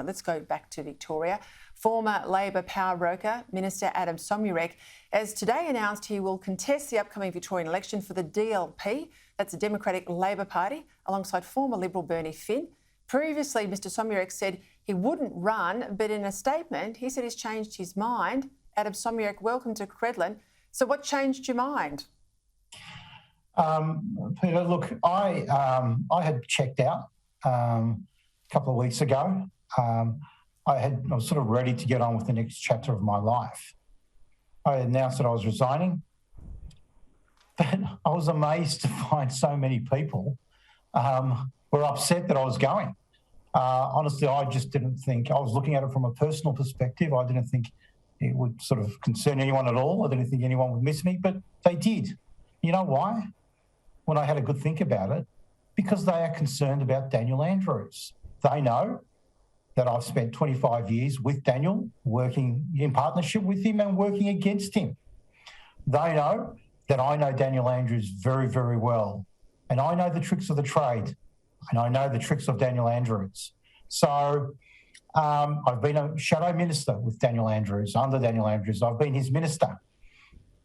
right, let's go back to Victoria. Former Labor power broker, Minister Adem Somyurek, has today announced he will contest the upcoming Victorian election for the DLP, that's the Democratic Labor Party, alongside former Liberal Bernie Finn. Previously, Mr Somyurek said he wouldn't run, but in a statement, he said he's changed his mind. Adem Somyurek, welcome to Credlin. So what changed your mind? Peter, look, I had checked out a couple of weeks ago. I was sort of ready to get on with the next chapter of my life. I announced that I was resigning, but I was amazed to find so many people were upset that I was going. Honestly, I just didn't think, I was looking at it from a personal perspective. I didn't think it would sort of concern anyone at all. I didn't think anyone would miss me, but they did. You know why? When I had a good think about it, because they are concerned about Daniel Andrews. They know that I've spent 25 years with Daniel, working in partnership with him and working against him. They know that I know Daniel Andrews very, very well, and I know the tricks of the trade, and I know the tricks of Daniel Andrews. So I've been a shadow minister with Daniel Andrews, under Daniel Andrews. I've been his minister.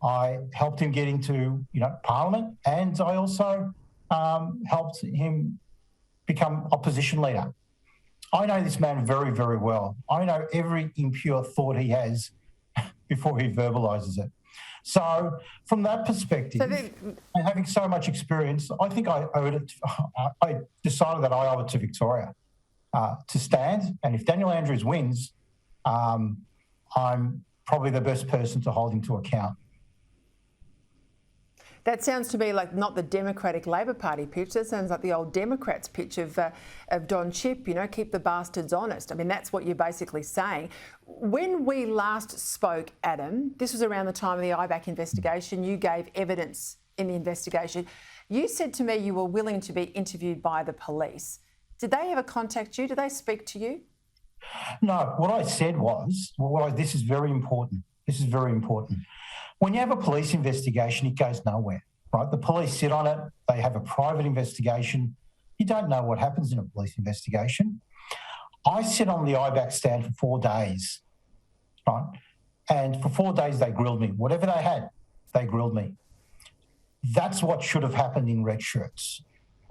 I helped him get into, Parliament, and I also helped him become opposition leader. I know this man very, very well. I know every impure thought he has before he verbalises it. So from that perspective, and having so much experience, I think I owed it. I decided that I owe it to Victoria to stand. And if Daniel Andrews wins, I'm probably the best person to hold him to account. That sounds to me like not the Democratic Labor Party pitch. That sounds like the old Democrats pitch of Don Chip, keep the bastards honest. I mean, that's what you're basically saying. When we last spoke, Adem, this was around the time of the Ibac investigation. You gave evidence in the investigation. You said to me you were willing to be interviewed by the police. Did they ever contact you? Did they speak to you? No, what I said was, this is very important. This is very important. When you have a police investigation, it goes nowhere, right? The police sit on it. They have a private investigation. You don't know what happens in a police investigation. I sit on the Ibac stand for 4 days, right? And for 4 days, they grilled me. Whatever they had, they grilled me. That's what should have happened in red shirts,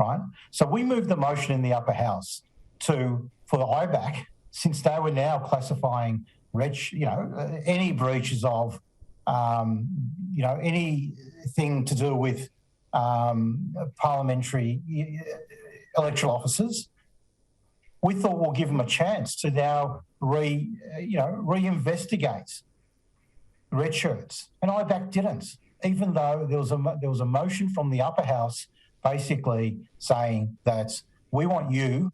right? So we moved the motion in the upper house for the Ibac, since they were now classifying any breaches of anything to do with parliamentary electoral officers. We thought we'll give them a chance to now reinvestigate red shirts, and Ibac didn't, even though there was a motion from the upper house basically saying that we want you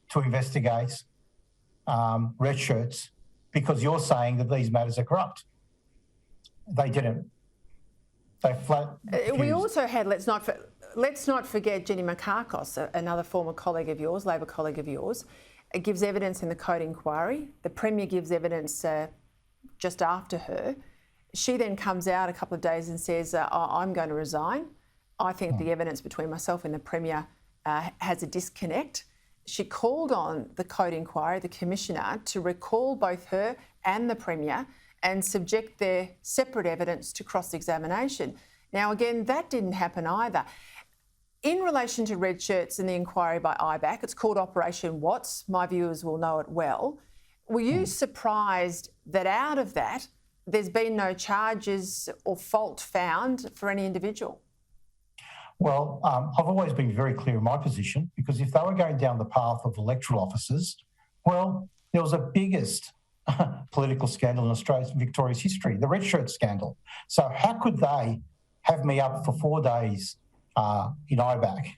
to investigate red shirts because you're saying that these matters are corrupt. They didn't. They flat refused. We also had, let's not forget Jenny Mikakos, another former colleague of yours, Labor colleague of yours, gives evidence in the Code inquiry. The Premier gives evidence just after her. She then comes out a couple of days and says, I'm going to resign. I think the evidence between myself and the Premier has a disconnect. She called on the Code inquiry, the Commissioner, to recall both her and the Premier and subject their separate evidence to cross-examination. Now, again, that didn't happen either. In relation to red shirts and the inquiry by Ibac, it's called Operation Watts. My viewers will know it well. Were you surprised that out of that, there's been no charges or fault found for any individual? Well, I've always been very clear in my position, because if they were going down the path of electoral officers, well, there was a biggest political scandal in Victoria's history, the red shirt scandal. So how could they have me up for 4 days in Ibac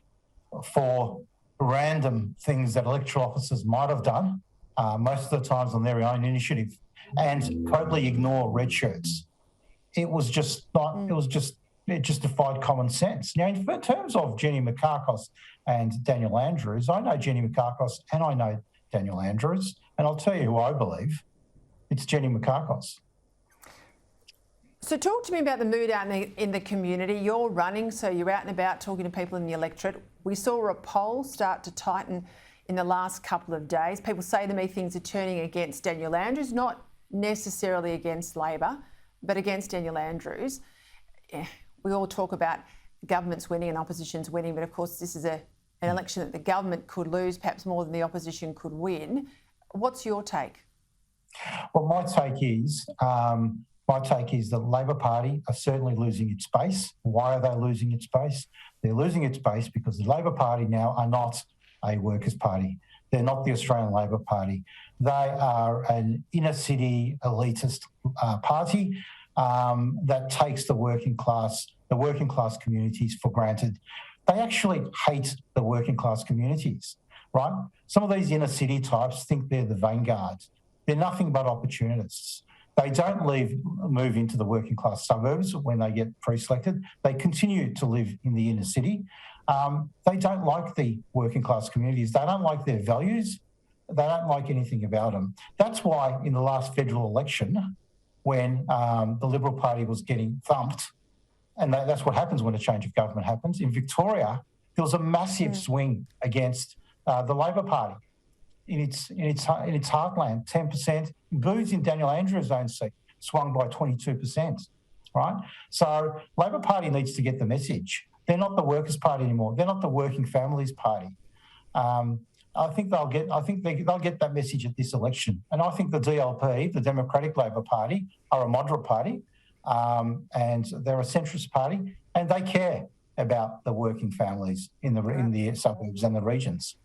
for random things that electoral officers might have done, most of the times on their own initiative, and totally ignore red shirts? It was just not, it just defied common sense. Now, in terms of Jenny Mikakos and Daniel Andrews, I know Jenny Mikakos and I know Daniel Andrews, and I'll tell you who I believe. It's Jenny Mikakos. So talk to me about the mood out in the community. You're running, so you're out and about talking to people in the electorate. We saw a poll start to tighten in the last couple of days. People say to me things are turning against Daniel Andrews, not necessarily against Labor, but against Daniel Andrews. We all talk about government's winning and opposition's winning, but of course this is an election that the government could lose, perhaps more than the opposition could win. What's your take? Well, my take is the Labor Party are certainly losing its base. Why are they losing its base? They're losing its base because the Labor Party now are not a workers' party. They're not the Australian Labor Party. They are an inner city elitist party that takes the working class communities for granted. They actually hate the working class communities, right? Some of these inner city types think they're the vanguard. They're nothing but opportunists. They don't move into the working class suburbs when they get pre-selected. They continue to live in the inner city. They don't like the working class communities. They don't like their values. They don't like anything about them. That's why in the last federal election, when the Liberal Party was getting thumped, and that's what happens when a change of government happens, in Victoria, there was a massive swing against the Labor Party in its heartland, 10%. Booths in Daniel Andrews' own seat swung by 22%, right? So Labor Party needs to get the message. They're not the Workers' Party anymore. They're not the Working Families Party. I think they'll get that message at this election. And I think the DLP, the Democratic Labor Party, are a moderate party, and they're a centrist party, and they care about the working families in the suburbs and the regions.